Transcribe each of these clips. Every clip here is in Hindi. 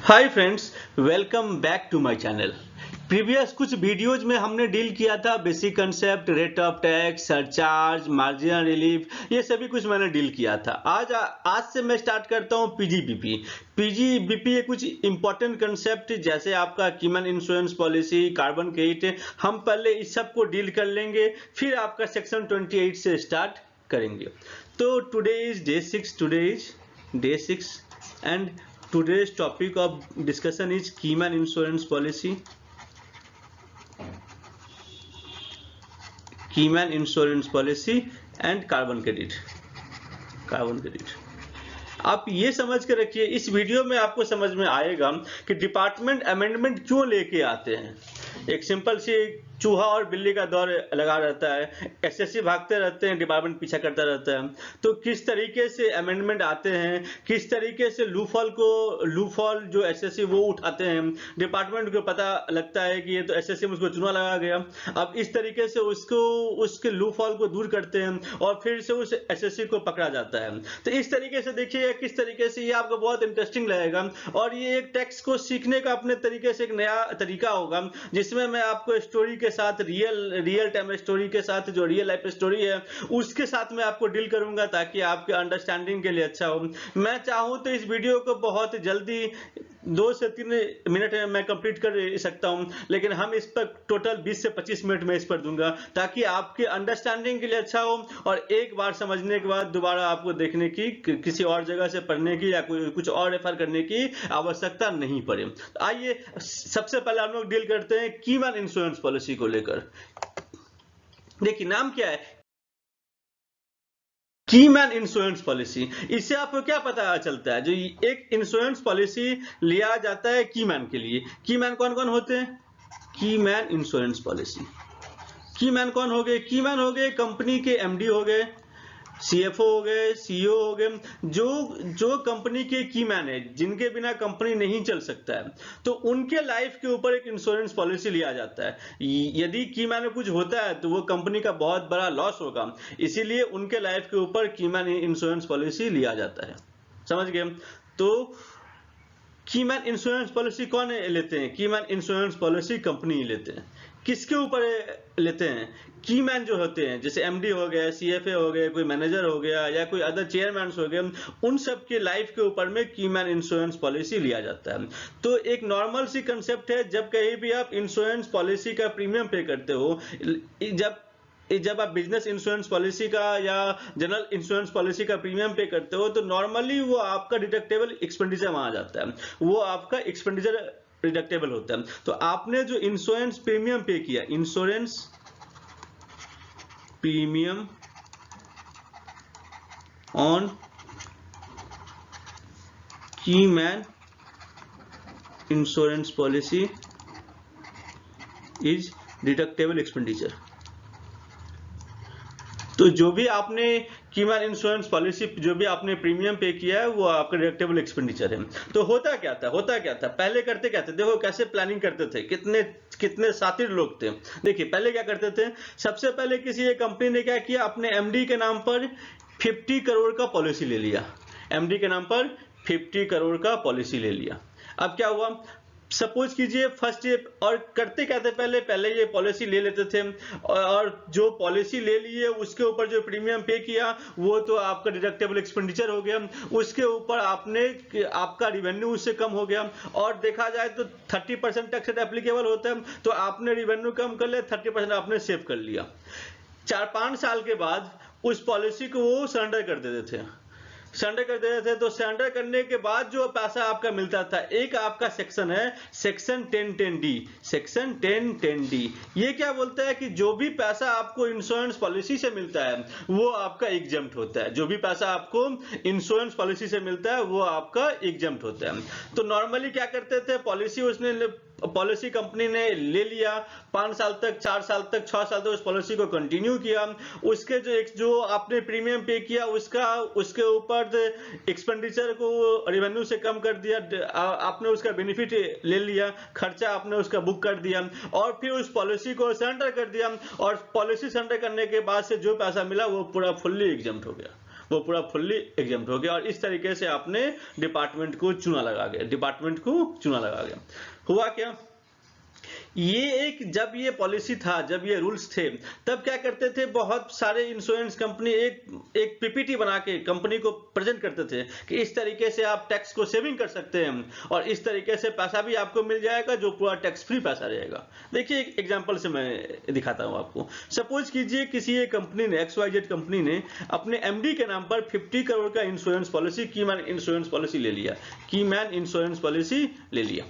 Hi friends, welcome back to my channel. Previous कुछ वीडियोज में हमने डील किया था basic concept, rate of tax, surcharge, marginal relief, ये सभी कुछ मैंने डील किया था। आज से मैं स्टार्ट करता हूँ पीजीबीपी। पीजीबीपी ये कुछ इंपॉर्टेंट कंसेप्ट जैसे आपका Koeman insurance policy, carbon credit, हम पहले इस सब को डील कर लेंगे, फिर आपका सेक्शन 28 से स्टार्ट करेंगे। तो today is day 6 and today's topic of discussion is Keyman insurance policy. Keyman insurance policy and carbon credit. आप ये समझ के रखिए, इस वीडियो में आपको समझ में आएगा कि डिपार्टमेंट अमेंडमेंट क्यों लेके आते हैं। एक सिंपल सी चूहा और बिल्ली का दौर लगा रहता है, एसएससी भागते रहते हैं, डिपार्टमेंट पीछा करता रहता है। तो किस तरीके से अमेंडमेंट आते हैं, किस तरीके से लूफॉल जो एसएससी वो उठाते हैं, डिपार्टमेंट को पता लगता है कि ये तो एसएससी में उसको चुना लगा गया, अब इस तरीके से उसके लूफॉल को दूर करते हैं और फिर से उस एसएससी को पकड़ा जाता है। तो इस तरीके से देखिए किस तरीके से ये आपको बहुत इंटरेस्टिंग लगेगा और ये एक टेक्स्ट को सीखने का अपने तरीके से एक नया तरीका होगा, जिसमें मैं आपको स्टोरी के साथ रियल टाइम स्टोरी के साथ जो रियल लाइफ स्टोरी है उसके साथ मैं आपको डील करूंगा ताकि आपके अंडरस्टैंडिंग के लिए अच्छा हो। मैं चाहूं तो इस वीडियो को बहुत जल्दी 2 से 3 मिनट में मैं कंप्लीट कर सकता हूं, लेकिन हम इस पर टोटल 20 से 25 मिनट में इस पर दूंगा ताकि आपके अंडरस्टैंडिंग के लिए अच्छा हो और एक बार समझने के बाद दोबारा आपको देखने की, किसी और जगह से पढ़ने की या कुछ और रेफर करने की आवश्यकता नहीं पड़े। तो आइए सबसे पहले हम लोग डील करते हैं कीमन इंश्योरेंस पॉलिसी को लेकर। देखिए नाम क्या है, कीमैन इंश्योरेंस पॉलिसी। इससे आपको क्या पता चलता है, जो एक इंश्योरेंस पॉलिसी लिया जाता है कीमैन के लिए। कीमैन कौन कौन होते हैं? कीमैन इंश्योरेंस पॉलिसी, कीमैन कौन हो गए? कीमैन हो गए कंपनी के एमडी हो गए, सीएफओ हो गए, सीईओ हो गए, जो कंपनी के कीमैन है, जिनके बिना कंपनी नहीं चल सकता है, तो उनके लाइफ के ऊपर एक इंश्योरेंस पॉलिसी लिया जाता है। यदि कीमैन में कुछ होता है तो वो कंपनी का बहुत बड़ा लॉस होगा, इसीलिए उनके लाइफ के ऊपर कीमैन इंश्योरेंस पॉलिसी लिया जाता है। समझ गए? तो कीमैन इंश्योरेंस पॉलिसी कौन लेते हैं? कीमैन इंश्योरेंस पॉलिसी कंपनी लेते हैं। किसके ऊपर लेते हैं? कीमैन जो होते हैं, जैसे एमडी हो गए, सीएफए हो गए, कोई मैनेजर हो गया या कोई अदर चेयरमैन हो गए, उन सब के लाइफ के ऊपर में कीमैन इंश्योरेंस पॉलिसी लिया जाता है। तो एक नॉर्मल सी कंसेप्ट है, जब कहीं भी आप इंश्योरेंस पॉलिसी का प्रीमियम पे करते हो, जब आप बिजनेस इंश्योरेंस पॉलिसी का या जनरल इंश्योरेंस पॉलिसी का प्रीमियम पे करते हो, तो नॉर्मली वो आपका डिडक्टेबल एक्सपेंडिचर माना जाता है, वो आपका एक्सपेंडिचर डिडक्टेबल होता है। तो आपने जो इंश्योरेंस प्रीमियम पे किया, insurance premium on keyman insurance policy is deductible expenditure. तो जो भी आपने कीमैन इंश्योरेंस पॉलिसी, जो भी आपने प्रीमियम पे किया है, वो आपका डिडक्टेबल एक्सपेंडिचर है। तो होता क्या था, पहले करते क्या थे, देखो कैसे प्लानिंग करते थे, कितने शातिर लोग थे। देखिए पहले क्या करते थे, सबसे पहले किसी एक कंपनी ने क्या किया, अपने एमडी के नाम पर 50 करोड़ का पॉलिसी ले लिया। एमडी के नाम पर 50 करोड़ का पॉलिसी ले लिया। अब क्या हुआ, सपोज कीजिए फर्स्ट ईयर, और करते क्या थे, पहले ये पॉलिसी ले लेते थे और जो पॉलिसी ले लिए उसके ऊपर जो प्रीमियम पे किया वो तो आपका डिडक्टेबल एक्सपेंडिचर हो गया, उसके ऊपर आपका रिवेन्यू उससे कम हो गया, और देखा जाए तो 30% टैक्स एप्लीकेबल होता है, तो आपने रिवेन्यू कम कर लिया, 30% आपने सेव कर लिया। 4-5 साल के बाद उस पॉलिसी को वो सरेंडर कर देते थे। तो सरेंडर करने के बाद जो पैसा आपका मिलता था, एक आपका सेक्शन है सेक्शन 1010D। सेक्शन 1010D ये क्या बोलता है कि जो भी पैसा आपको इंश्योरेंस पॉलिसी से मिलता है वो आपका एग्जम्प्ट होता है। जो भी पैसा आपको इंश्योरेंस पॉलिसी से मिलता है वो आपका एग्जम्प्ट होता है। तो नॉर्मली क्या करते थे, पॉलिसी कंपनी ने ले लिया, 5 साल तक, 4 साल तक, 6 साल तक उस पॉलिसी को कंटिन्यू किया, उसके जो आपने प्रीमियम पे किया उसके ऊपर एक्सपेंडिचर को रेवेन्यू से कम कर दिया, आपने उसका बेनिफिट ले लिया, खर्चा आपने उसका बुक कर दिया और फिर उस पॉलिसी को सरेंडर कर दिया, और पॉलिसी सरेंडर करने के बाद से जो पैसा मिला वो पूरा फुल्ली एग्जम्प्ट हो गया, वो पूरा फुल्ली एग्जाम्प्ट हो गया। और इस तरीके से आपने डिपार्टमेंट को चूना लगा गया। हुआ क्या, जब ये पॉलिसी था, जब ये रूल्स थे, तब क्या करते थे, बहुत सारे इंश्योरेंस कंपनी एक पीपीटी बना के कंपनी को प्रेजेंट करते थे कि इस तरीके से आप टैक्स को सेविंग कर सकते हैं और इस तरीके से पैसा भी आपको मिल जाएगा जो पूरा टैक्स फ्री पैसा रहेगा। देखिए एक एग्जांपल से मैं दिखाता हूं आपको। सपोज कीजिए किसी एक कंपनी ने, XYZ कंपनी ने अपने एमडी के नाम पर 50 करोड़ का insurance policy, keyman insurance policy ले लिया।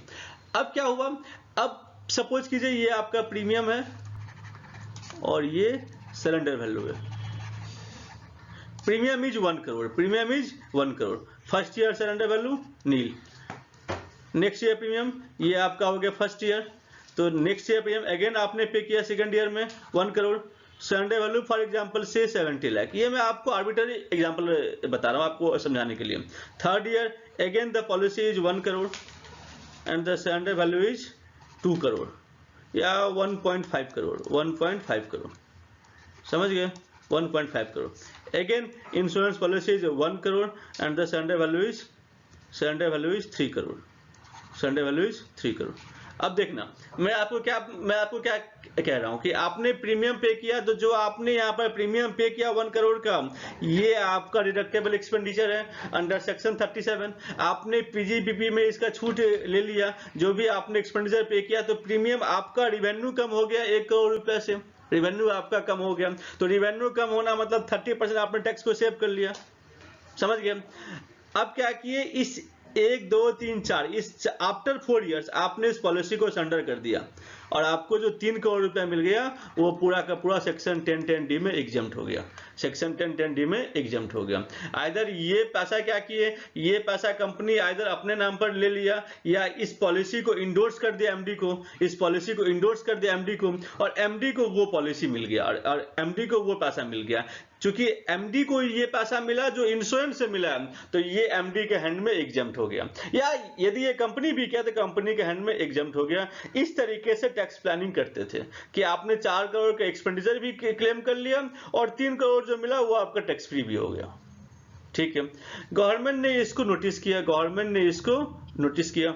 अब क्या हुआ, अब सपोज कीजिए ये आपका प्रीमियम है और ये सरेंडर वैल्यू है। Premium is 1 crore. First year surrender value nil. Next year premium ये आपका हो गया फर्स्ट ईयर, तो नेक्स्ट ईयर प्रीमियम अगेन आपने पे किया सेकंड ईयर में 1 crore. Surrender value for example से 70 लाख। ये मैं आपको आर्बिट्ररी एग्जांपल बता रहा हूं आपको समझाने के लिए। Third year again the policy is 1 crore and the surrender value is 2 crore या 1.5 करोड़। समझ गए, 1.5 crore. Again insurance policy is 1 crore and the surrender value is 3 crore. अब देखना मैं आपको क्या कह रहा हूं कि आपने प्रीमियम पे किया, तो जो आपने यहाँ पर प्रीमियम पे किया 1 करोड़ का, ये आपका डिडक्टेबल एक्सपेंडिचर है अंडर सेक्शन 37। आपने पीजीबीपी में इसका छूट ले लिया, जो भी आपने एक्सपेंडिचर पे किया, तो प्रीमियम आपका रिवेन्यू कम हो गया 1 करोड़ रुपए से। रिवेन्यू आपका कम हो गया, तो रिवेन्यू कम होना मतलब 30% आपने टैक्स को सेव कर लिया। समझ गए। अब क्या किए, इस 1 2 3 4 इस आफ्टर 4 इयर्स आपने इस पॉलिसी को सरेंडर कर दिया और आपको जो 3 करोड़ रुपए मिल गया वो पूरा का पूरा सेक्शन 1010D में एग्जम्प्ट हो गया। सेक्शन 1010D में एग्जम्प्ट हो गया। आइदर ये पैसा क्या किए, ये पैसा कंपनी आइदर अपने नाम पर ले लिया या इस पॉलिसी को इंडोर्स कर दिया एमडी को, और एमडी को वो पॉलिसी मिल गया और एमडी को वो पैसा मिल गया। चूंकि एमडी को ये पैसा मिला जो इंश्योरेंस से मिला, तो ये एमडी के हैंड में एग्जम्प्ट हो गया, या यदि ये कंपनी भी किया तो कंपनी के हैंड में एग्जम्प्ट हो गया। इस तरीके से टैक्स प्लानिंग करते थे कि आपने 4 करोड़ का एक्सपेंडिचर भी क्लेम कर लिया और 3 करोड़ जो मिला वो आपका टैक्स फ्री भी हो गया। ठीक है, गवर्नमेंट ने इसको नोटिस किया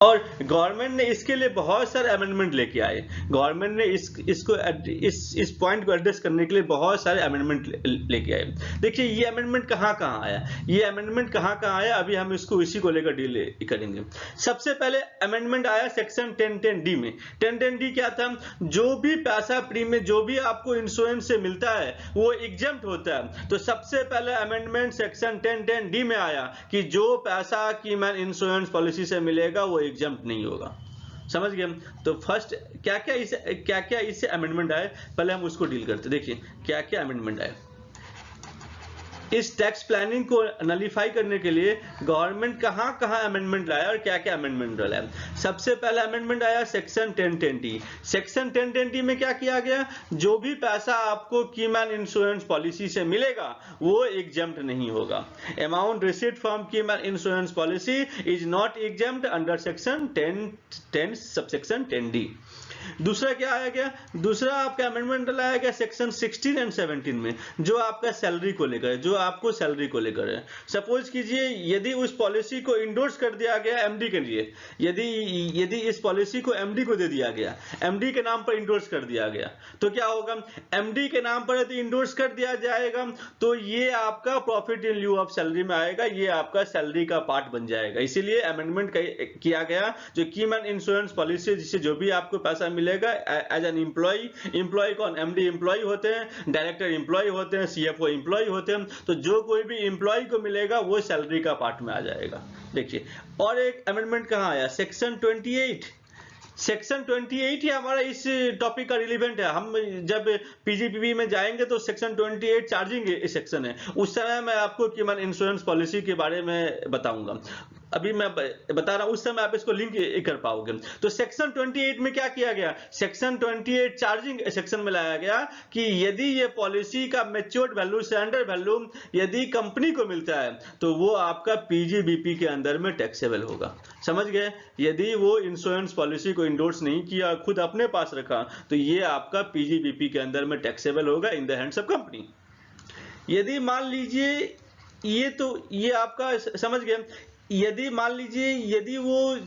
और गवर्नमेंट ने इसके लिए बहुत सारे अमेंडमेंट लेके आए। गवर्नमेंट ने इस पॉइंट को एड्रेस करने के लिए बहुत सारे अमेंडमेंट लेके आए। देखिए ये अमेंडमेंट कहाँ आया, अभी हम इसी को लेकर डील करेंगे। सबसे पहले अमेंडमेंट आया सेक्शन 1010D में। 1010D क्या था, जो भी पैसा प्रीमियम जो भी आपको इंश्योरेंस से मिलता है वो एग्जम्प्ट होता है। तो सबसे पहले अमेंडमेंट सेक्शन 1010D में आया कि जो पैसा कीमैन इंश्योरेंस पॉलिसी से मिलेगा वो एग्जम्प्ट नहीं होगा। समझ गए। तो फर्स्ट क्या इससे अमेंडमेंट आए, पहले हम उसको डील करते। देखिए क्या अमेंडमेंट आए। इस टैक्स प्लानिंग को नलीफाई करने के लिए गवर्नमेंट कहां अमेंडमेंट लाया और क्या अमेंडमेंट लाया। सबसे पहला अमेंडमेंट आया सेक्शन 1010D। सेक्शन 1010D में क्या किया गया, जो भी पैसा आपको कीमैन इंश्योरेंस पॉलिसी से मिलेगा वो एग्जम्प्ट नहीं होगा। Amount received from keyman insurance policy is not exempt under section 10 subsection 10D। दूसरा क्या आया गया, दूसरा आपका अमेंडमेंट लाया गया सेक्शन 16 एंड 17 में, जो आपका सैलरी को लेकर है, जो आपको सैलरी को लेकर है। सपोज कीजिए यदि उस पॉलिसी को इंडोर्स कर दिया गया एमडी के लिए, यदि इस पॉलिसी को एमडी को दे दिया गया, एमडी के नाम पर इंडोर्स कर दिया गया, तो क्या होगा, एमडी के नाम पर यदि इंडोर्स कर दिया जाएगा तो ये आपका profit in lieu of salary में आएगा, ये आपका सैलरी का पार्ट बन जाएगा। इसीलिए अमेंडमेंट किया गया, जो कीमैन इंश्योरेंस पॉलिसी जिससे जो भी आपको पैसा मिलेगा एज एन एम्प्लॉय कौन, एमडी एम्प्लॉय होते हैं, डायरेक्टर एम्प्लॉय होते हैं, सीएफओ एम्प्लॉय होते हैं, तो जो कोई भी एम्प्लॉय को मिलेगा वो सैलरी का पार्ट में आ जाएगा। देखिए और एक अमेंडमेंट कहां आया, सेक्शन 28। सेक्शन 28 ही हमारा इस टॉपिक का रिलेवेंट है। हम जब पीजीपीबी में जाएंगे तो सेक्शन 28 चार्जिंग सेक्शन है, उस समय मैं आपको कीमैन इंश्योरेंस पॉलिसी के बारे में बताऊंगा। अभी मैं बता रहा हूं, उस समय आप इसको लिंक कर पाओगे। तो सेक्शन 28 में क्या किया गया, सेक्शन 28 चार्जिंग सेक्शन में लाया गया कि यदि ये पॉलिसी का मैच्योर्ड वैल्यू, सरेंडर वैल्यू यदि कंपनी को मिलता है तो वो आपका पीजीबीपी के अंदर में टैक्सेबल होगा। समझ गए? यदि वो इंश्योरेंस पॉलिसी को इंडोर्स नहीं किया, खुद अपने पास रखा, तो ये आपका पीजीबीपी के अंदर में टैक्सेबल होगा in the hands of company. यदि मान लीजिए ये आपका समझ गए, यदि मान लीजिए यदि वो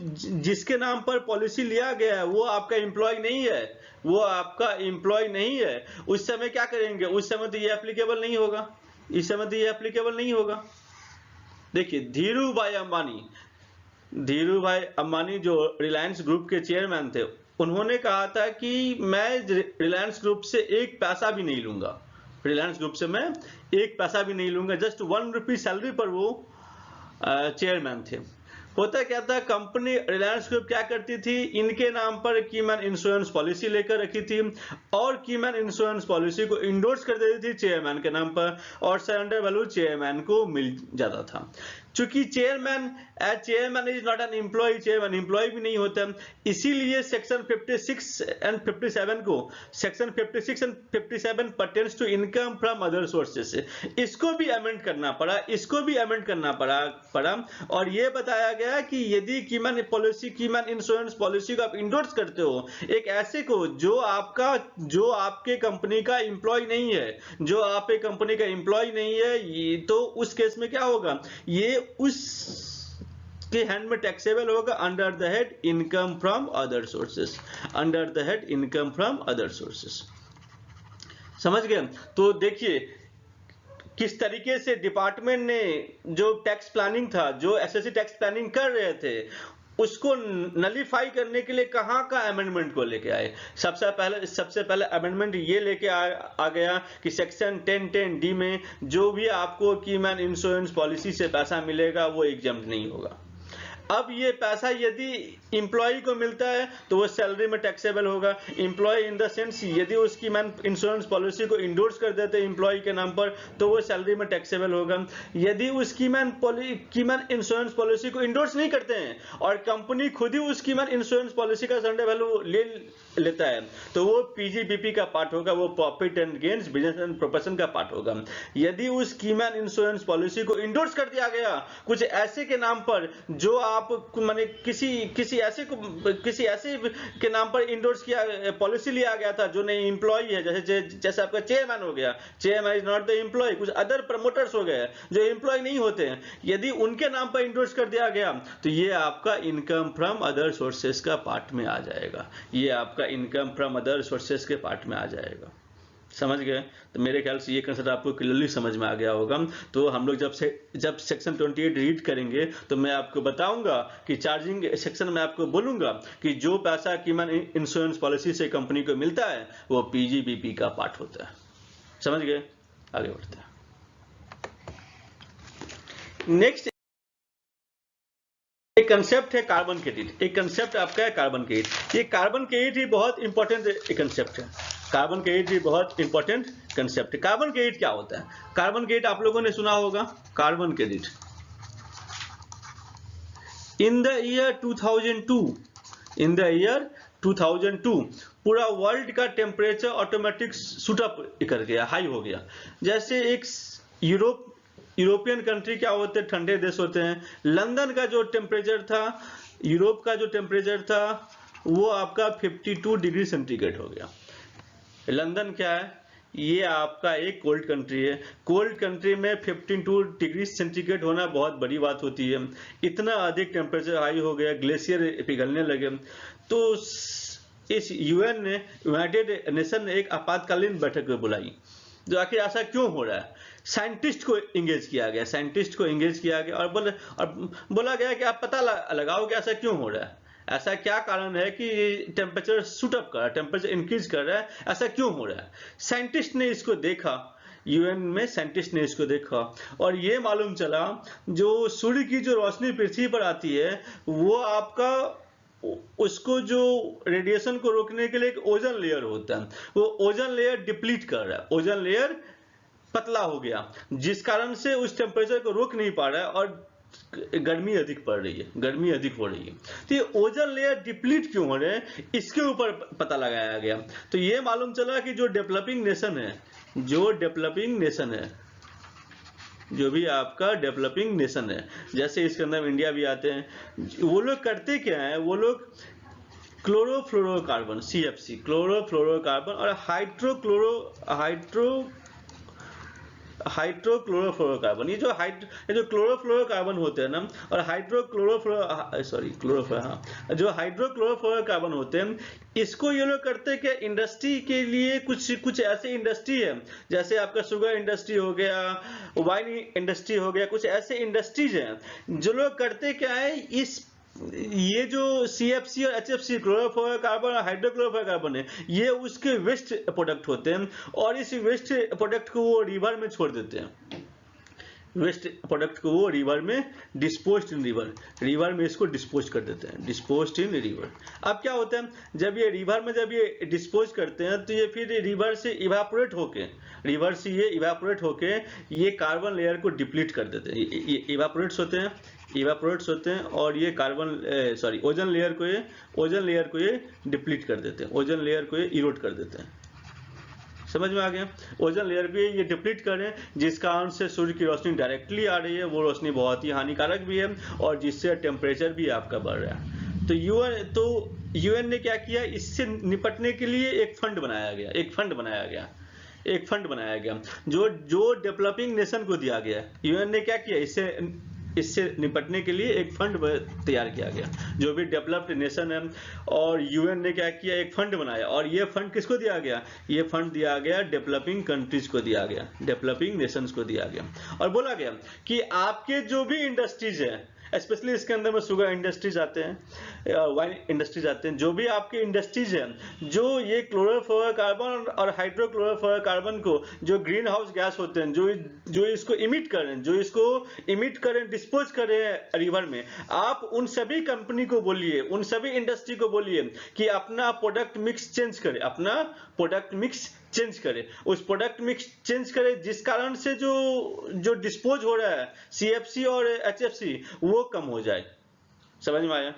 जिसके नाम पर पॉलिसी लिया गया है वो आपका एम्प्लॉय नहीं है, वो आपका एम्प्लॉय नहीं है, उस समय क्या करेंगे? उस समय तो ये एप्लीकेबल नहीं होगा, इस समय तो ये एप्लीकेबल नहीं होगा। देखिए धीरू भाई अंबानी जो रिलायंस ग्रुप के चेयरमैन थे, उन्होंने कहा था कि मैं रिलायंस ग्रुप से एक पैसा भी नहीं लूंगा, रिलायंस ग्रुप से मैं एक पैसा भी नहीं लूंगा, जस्ट 1 रुपी सैलरी पर वो चेयरमैन थे। होता क्या था, कंपनी रिलायंस ग्रुप क्या करती थी, इनके नाम पर कीमैन इंश्योरेंस पॉलिसी लेकर रखी थी और कीमैन इंश्योरेंस पॉलिसी को इंडोर्स कर देती थी चेयरमैन के नाम पर, और सरेंडर वैल्यू चेयरमैन को मिल जाता था। चूंकि chairman is not an employ, chairman employ भी नहीं होता, इसीलिए सेक्शन 56 एंड 57 को, section 56 and 57 pertains to income from other sources, इसको भी अमेंड करना पड़ा, और ये बताया गया कि यदि कीमैन इंश्योरेंस पॉलिसी को आप इंडोर्स करते हो एक ऐसे को जो आपके कंपनी का एम्प्लॉय नहीं है, जो आपके कंपनी का एम्प्लॉय नहीं है, तो उस केस में क्या होगा, ये उस के हैंड में टैक्सेबल होगा under the head income from other sources, under the head income from other sources. समझ गए? तो देखिए किस तरीके से डिपार्टमेंट ने जो टैक्स प्लानिंग था, जो एसएससी टैक्स प्लानिंग कर रहे थे, उसको नलीफाई करने के लिए कहां का अमेंडमेंट को लेके आए। सबसे पहले अमेंडमेंट ये लेके आ गया कि सेक्शन 1010D में जो भी आपको कीमैन इंश्योरेंस पॉलिसी से पैसा मिलेगा वो एग्जम्प्ट नहीं होगा। अब ये पैसा यदि एम्प्लॉय को मिलता है तो वो सैलरी में टैक्सेबल होगा। एम्प्लॉय इन द सेंस यदि उसकी मैन इंश्योरेंस पॉलिसी को इंडोर्स कर देते हैं एम्प्लॉय के नाम पर तो वो सैलरी में टैक्सेबल होगा। यदि उसकी मैन इंश्योरेंस पॉलिसी को इंडोर्स नहीं करते हैं और कंपनी खुद ही उसकी मैन इंश्योरेंस पॉलिसी का सरेंडर वैल्यू ले लेता है तो वो पीजीबीपी का पार्ट होगा, वो profit and gains business and profession का पार्ट होगा। यदि उस कीमैन इंश्योरेंस पॉलिसी को इंडोर्स कर दिया गया कुछ ऐसे के नाम पर जो आप माने किसी ऐसे के नाम पर इंडोर्स किया पॉलिसी लिया गया था जो नहीं एम्प्लॉय है, जैसे आपका चेयरमैन हो गया, chairman is not the employ, कुछ अदर प्रमोटर्स हो गए जो एम्प्लॉय नहीं होते हैं, यदि उनके नाम पर इंडोर्स कर दिया गया तो ये आपका इनकम फ्रॉम अदर सोर्सेस का पार्ट में आ जाएगा, ये आपका इनकम फ्रॉम अदर सोर्सेस के पार्ट में आ जाएगा। समझ गए? तो मेरे ख्याल से ये कंसेप्ट आपको क्लियरली समझ में आ गया होगा। तो हम लोग जब सेक्शन 28 रीड करेंगे तो मैं आपको बताऊंगा कि चार्जिंग सेक्शन में आपको बोलूंगा कि जो पैसा कीमैन इंश्योरेंस पॉलिसी से कंपनी को मिलता है वो पीजीबीपी का पार्ट होता है। समझ गए? आगे बढ़ते हैं। नेक्स्ट एक कंसेप्ट है कार्बन क्रेडिट। एक कंसेप्ट आपका है कार्बन क्रेडिट। ये कार्बन क्रेडिट ही बहुत इंपॉर्टेंट कंसेप्ट है। कार्बन क्रेडिट भी बहुत इंपॉर्टेंट कंसेप्ट है। कार्बन क्रेडिट क्या होता है? कार्बन क्रेडिट आप लोगों ने सुना होगा। Carbon credit in the year 2002 पूरा वर्ल्ड का टेम्परेचर ऑटोमेटिक शूट अप कर गया, हाई हो गया। जैसे एक यूरोपियन कंट्री क्या होते हैं, ठंडे देश होते हैं। लंदन का जो टेम्परेचर था, यूरोप का जो टेम्परेचर था वो आपका 52 डिग्री सेंटीग्रेड हो गया। लंदन क्या है? ये आपका एक कोल्ड कंट्री है। कोल्ड कंट्री में 52 डिग्री सेंटीग्रेड होना बहुत बड़ी बात होती है। इतना अधिक टेम्परेचर हाई हो गया, ग्लेशियर पिघलने लगे। तो इस यूएन ने, यूनाइटेड नेशन ने एक आपातकालीन बैठक बुलाई जो आखिर ऐसा क्यों हो रहा है। साइंटिस्ट को एंगेज किया गया और बोला गया कि आप पता लगाओ कि ऐसा क्यों हो रहा है, ऐसा क्या कारण है कि टेम्परेचर शूट अप कर रहा है, टेम्परेचर इंक्रीज कर रहा है, ऐसा क्यों हो रहा है। साइंटिस्ट ने इसको देखा, यूएन में साइंटिस्ट ने इसको देखा और ये मालूम चला जो सूर्य की जो रोशनी पृथ्वी पर आती है वो आपका उसको जो रेडिएशन को रोकने के लिए एक ओजोन लेयर होता है, वो ओजोन लेयर डिप्लीट कर रहा है, ओजोन लेयर पतला हो गया जिस कारण से उस टेम्परेचर को रोक नहीं पा रहा है। और गर्मी अधिक पड़ रही है, गर्मी अधिक हो रही है। तो ये ओजोन लेयर डिप्लीट क्यों हो रहे हैं, इसके ऊपर पता लगाया गया। तो ये मालूम चला कि जो डेवलपिंग नेशन है, जो डेवलपिंग नेशन है, जो भी आपका डेवलपिंग नेशन है, जैसे इसके अंदर इंडिया भी आते हैं, वो लोग करते क्या है, वो लोग क्लोरोफ्लोरोकार्बन CFC, क्लोरोफ्लोरोकार्बन और हाइड्रोक्लोरोफ्लोरोकार्बन, ये जो क्लोरोफ्लोरोकार्बन होते हैं ना, और जो हाइड्रोक्लोरोफ्लोरोकार्बन होते हैं, इसको ये लोग करते हैं क्या, इंडस्ट्री के लिए, कुछ ऐसे इंडस्ट्री है, जैसे आपका शुगर इंडस्ट्री हो गया, वाइन इंडस्ट्री हो गया, कुछ ऐसे इंडस्ट्रीज हैं जो लोग करते क्या है, ये जो CFC और HFC, क्लोरोफ्लोरोकार्बन और हाइड्रोक्लोरोफ्लोरोकार्बन है, ये उसके वेस्ट प्रोडक्ट होते हैं, और इस वेस्ट प्रोडक्ट को वो रिवर में छोड़ देते हैं। वेस्ट प्रोडक्ट को वो रिवर में डिस्पोज्ड इन रिवर में इसको डिस्पोज कर देते हैं, डिस्पोज्ड इन रिवर। अब क्या होता है, जब ये रिवर में जब ये डिस्पोज करते हैं, तो ये फिर रिवर से इवापोरेट होके ये कार्बन लेयर को डिप्लीट कर देते हैं। ये इवापोरेट्स होते हैं और ये ओजोन लेयर को ये डिप्लीट कर देते हैं, ओजोन लेयर को ये इरोड कर देते हैं। समझ में आ गया, ओजोन लेयर भी ये डिप्लीट कर रहे हैं, जिस कारण से सूर्य की रोशनी डायरेक्टली आ रही है, वो रोशनी बहुत ही हानिकारक भी है, और जिससे टेम्परेचर भी आपका बढ़ रहा है। तो यूएन ने क्या किया, इससे निपटने के लिए एक फंड बनाया गया, जो डेवलपिंग नेशन को दिया गया। यूएन ने क्या किया, इससे निपटने के लिए एक फंड तैयार किया गया, जो भी डेवलप्ड नेशन है, और यूएन ने क्या किया, एक फंड बनाया, और ये फंड किसको दिया गया, ये फंड दिया गया डेवलपिंग कंट्रीज को दिया गया, डेवलपिंग नेशंस को दिया गया, और बोला गया कि आपके जो भी इंडस्ट्रीज है, स्पेशली इसके अंदर में शुगर इंडस्ट्रीज आते हैं, वाइन इंडस्ट्रीज आते हैं, जो भी आपके इंडस्ट्रीज हैं, जो ये क्लोरोफ्लोरोकार्बन और हाइड्रोक्लोरोफ्लोरोकार्बन को, जो ग्रीन हाउस गैस होते हैं, जो इसको इमिट करें, डिस्पोज करें रिवर में, आप उन सभी कंपनी को बोलिए, उन सभी इंडस्ट्री को बोलिए कि अपना प्रोडक्ट मिक्स चेंज करे, उस प्रोडक्ट मिक्स चेंज करे, जिस कारण से जो डिस्पोज हो रहा है CFC और HFC वो कम हो जाए। समझ में आया।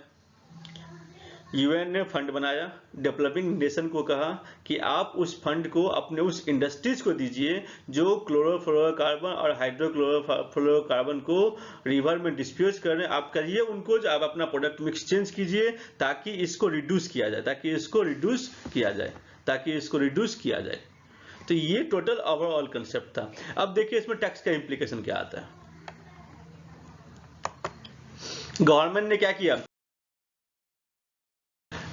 यूएन ने फंड बनाया, डेवलपिंग नेशन को कहा कि आप उस फंड को अपने उस इंडस्ट्रीज को दीजिए जो क्लोरोफ्लोरोकार्बन और हाइड्रोक्लोरोफ्लोरोकार्बन को रिवर में डिस्पोज कर रहे हैं, आप करिए उनको, आप अपना प्रोडक्ट मिक्स चेंज कीजिए ताकि इसको रिड्यूस किया जाए, तो ये टोटल ओवरऑल कंसेप्ट था। अब देखिए इसमें टैक्स का इंप्लीकेशन क्या आता है। गवर्नमेंट ने क्या किया,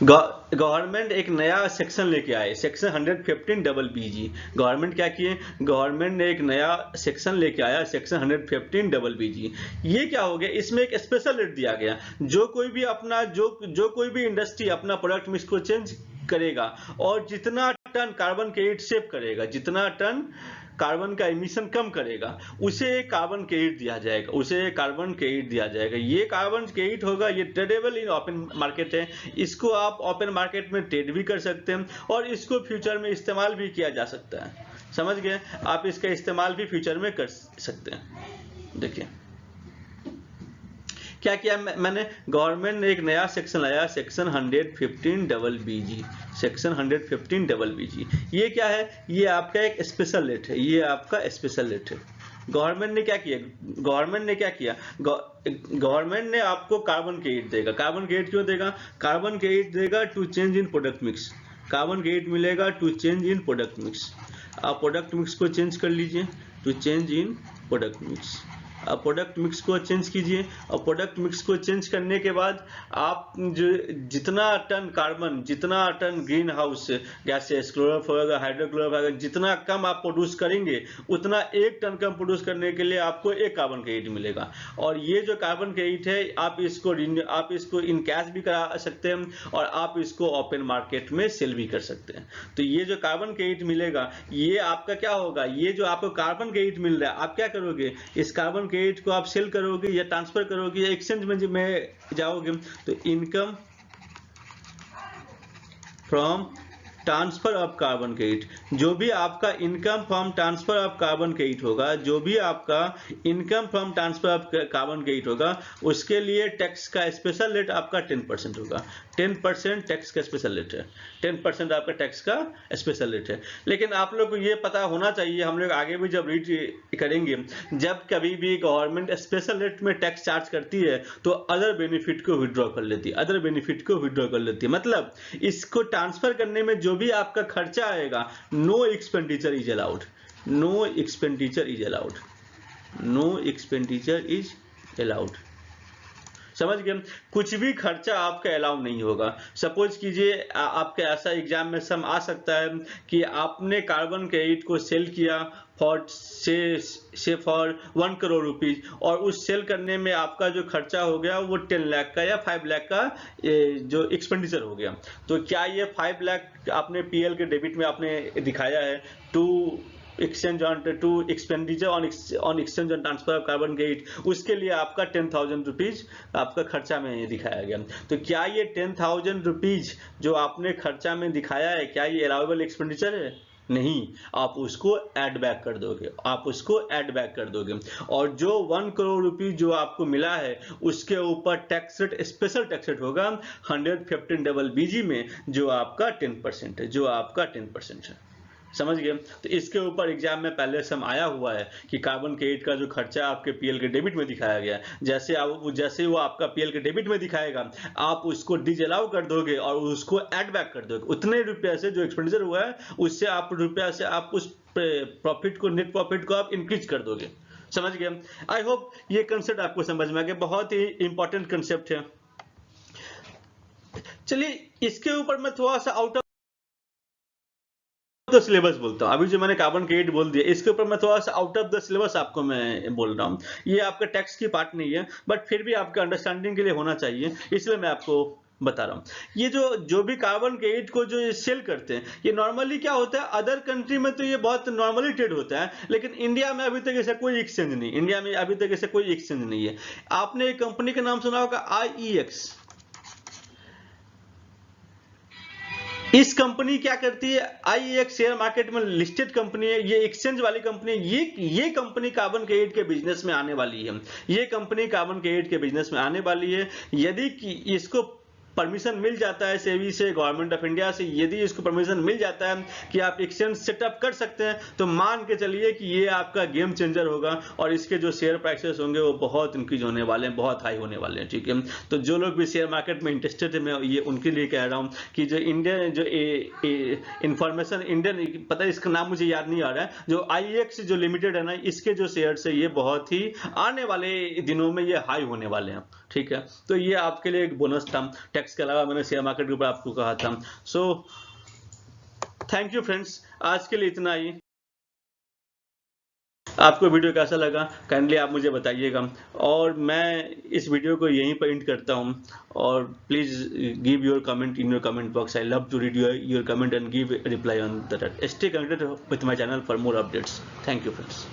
गवर्नमेंट एक नया सेक्शन लेके आए, सेक्शन 115BG। गवर्नमेंट क्या किए, गवर्नमेंट ने एक नया सेक्शन लेके आया, सेक्शन 115BG। ये क्या हो गया, इसमें एक स्पेशल रेट दिया गया, जो कोई भी इंडस्ट्री अपना प्रोडक्ट मिक्स को चेंज करेगा और जितना टन कार्बन क्रेडिट सेव करेगा, जितना टन कार्बन का एमिशन कम करेगा, उसे कार्बन क्रेडिट दिया जाएगा। ये कार्बन क्रेडिट होगा, ये ट्रेडेबल इन ओपन मार्केट है, इसको आप ओपन मार्केट में ट्रेड भी कर सकते हैं और इसको फ्यूचर में इस्तेमाल भी किया जा सकता है। समझ गए, आप इसका इस्तेमाल भी फ्यूचर में कर सकते हैं। देखिए क्या किया मैंने, गवर्नमेंट ने एक नया सेक्शन लाया, सेक्शन 115BG, सेक्शन 115BG। ये क्या है, ये आपका एक स्पेशल रेट है, गवर्नमेंट ने क्या किया, गवर्नमेंट ने आपको कार्बन क्रेडिट देगा। कार्बन क्रेडिट क्यों देगा, कार्बन क्रेडिट देगा to change in product mix, carbon credit मिलेगा to change in product mix. आप प्रोडक्ट मिक्स को चेंज कर लीजिए, to change in product mix, आप प्रोडक्ट मिक्स को चेंज कीजिए, और प्रोडक्ट मिक्स को चेंज करने के बाद आप जो जितना टन कार्बन, जितना ton greenhouse gases, chlorofluoro hydrochlorocarbon जितना कम आप प्रोड्यूस करेंगे, उतना 1 टन कम प्रोड्यूस करने के लिए आपको 1 कार्बन क्रेडिट मिलेगा। और ये जो कार्बन क्रेडिट है, आप इसको इन कैश भी करा सकते हैं और आप इसको ओपन मार्केट में सेल भी कर सकते हैं। तो ये जो कार्बन क्रेडिट मिलेगा, ये आपका क्या होगा, ये जो आपको कार्बन क्रेडिट मिल रहा है, आप क्या करोगे, इस कार्बन क्रेडिट को आप सेल करोगे या ट्रांसफर करोगे या एक्सचेंज में जाओगे, तो income from transfer of carbon credit, जो भी आपका income from transfer of carbon credit होगा, जो भी आपका income from transfer of carbon credit होगा, उसके लिए टैक्स का स्पेशल रेट आपका 10% होगा। 10% टैक्स का स्पेशल रेट है, 10% आपका टैक्स का स्पेशल रेट है। लेकिन आप लोग को ये पता होना चाहिए, हम लोग आगे भी जब रीड करेंगे, जब कभी भी गवर्नमेंट स्पेशल रेट में टैक्स चार्ज करती है तो अदर बेनिफिट को विड्रॉ कर लेती है, अदर बेनिफिट को विड्रॉ कर लेती है। मतलब इसको ट्रांसफर करने में जो भी आपका खर्चा आएगा, no expenditure is allowed, no expenditure is allowed, no expenditure is allowed. समझ गए? कुछ भी खर्चा आपका अलाउ नहीं होगा। सपोज कीजिए आपके ऐसा एग्जाम में सम आ सकता है कि आपने कार्बन क्रेडिट को सेल किया फॉर से फॉर 1 करोड़ रुपीज, और उस सेल करने में आपका जो खर्चा हो गया वो 10 लाख का या 5 लाख का जो एक्सपेंडिचर हो गया। तो क्या ये 5 लाख आपने पीएल के डेबिट में आपने दिखाया है to exchange on to expenditure on exchange on transfer of carbon credit, उसके लिए आपका 10,000 रुपीज आपका खर्चा में दिखाया गया। तो क्या ये 10,000 रुपीज जो आपने खर्चा में दिखाया है, क्या ये अलाउेबल एक्सपेंडिचर है? नहीं, आप उसको ऐड बैक कर दोगे, आप उसको ऐड बैक कर दोगे। और जो 1 करोड़ रुपीज जो आपको मिला है उसके ऊपर tax rate, special tax rate होगा 115 BG में, जो आपका 10% है, जो आपका 10% है। समझ गए? तो इसके ऊपर एग्जाम में पहले सम आया हुआ है कि कार्बन क्रेडिट का जो खर्चा आपके पीएल के डेबिट में दिखाया गया है, जैसे वो आपका पीएल के डेबिट में दिखाएगा, आप उसको डिसअलाउ कर दोगे और उसको ऐड बैक कर दोगे। उतने रुपये से जो एक्सपेंडिचर हुआ है उससे आप रुपया से आप उस प्रॉफिट को, नेट प्रॉफिट को आप इंक्रीज कर दोगे। समझ गए? आई होप ये कंसेप्ट आपको समझ में आ गया, बहुत ही इंपॉर्टेंट कंसेप्ट है। चलिए इसके ऊपर मैं थोड़ा सा आउट द सिलेबस बोलता हूँ। अभी जो मैंने कार्बन क्रेडिट बोल दिया, इसके ऊपर मैं थोड़ा सा आउट ऑफ द सिलेबस आपको मैं बोल रहा हूँ। ये आपका टैक्स की पार्ट नहीं है, बट फिर भी आपका अंडरस्टैंडिंग के लिए होना चाहिए, इसलिए मैं आपको बता रहा हूँ। ये जो भी कार्बन क्रेडिट को जो सेल करते हैं, ये नॉर्मली क्या होता है, अदर कंट्री में तो ये बहुत नॉर्मली ट्रेड होता है, लेकिन इंडिया में अभी तक ऐसा कोई एक्सचेंज नहीं, इंडिया में अभी तक ऐसा कोई एक्सचेंज नहीं है। आपने एक कंपनी का नाम सुना होगा IEX। इस कंपनी क्या करती है, IEX शेयर मार्केट में लिस्टेड कंपनी है, ये एक्सचेंज वाली कंपनी है। ये कंपनी कार्बन क्रेडिट के बिजनेस में आने वाली है, ये कंपनी कार्बन क्रेडिट के बिजनेस में आने वाली है। यदि कि इसको परमिशन मिल जाता है सेबी से, गवर्नमेंट ऑफ इंडिया से, यदि इसको परमिशन मिल जाता है कि आप एक्सचेंज सेटअप कर सकते हैं, तो मान के चलिए कि ये आपका गेम चेंजर होगा और इसके जो शेयर प्राइसेस होंगे वो बहुत इंक्रीज होने वाले हैं, बहुत हाई होने वाले हैं। ठीक है, तो जो लोग भी शेयर मार्केट में इंटरेस्टेड है, मैं ये उनके लिए कह रहा हूँ कि जो इंडियन जो इंफॉर्मेशन इंडियन, पता है इसका नाम मुझे याद नहीं आ रहा है, जो IEX जो लिमिटेड है ना, इसके जो शेयर है ये बहुत ही आने वाले दिनों में ये हाई होने वाले हैं। ठीक है, तो ये आपके लिए एक बोनस था, टैक्स के अलावा मैंने शेयर मार्केट के ऊपर आपको कहा था। सो थैंक यू फ्रेंड्स, आज के लिए इतना ही। आपको वीडियो कैसा लगा काइंडली आप मुझे बताइएगा, और मैं इस वीडियो को यहीं पर एंड करता हूं। और please give your comment in your comment box, I love to read your comment and give reply on that. Stay connected with my channel for more updates. Thank you friends.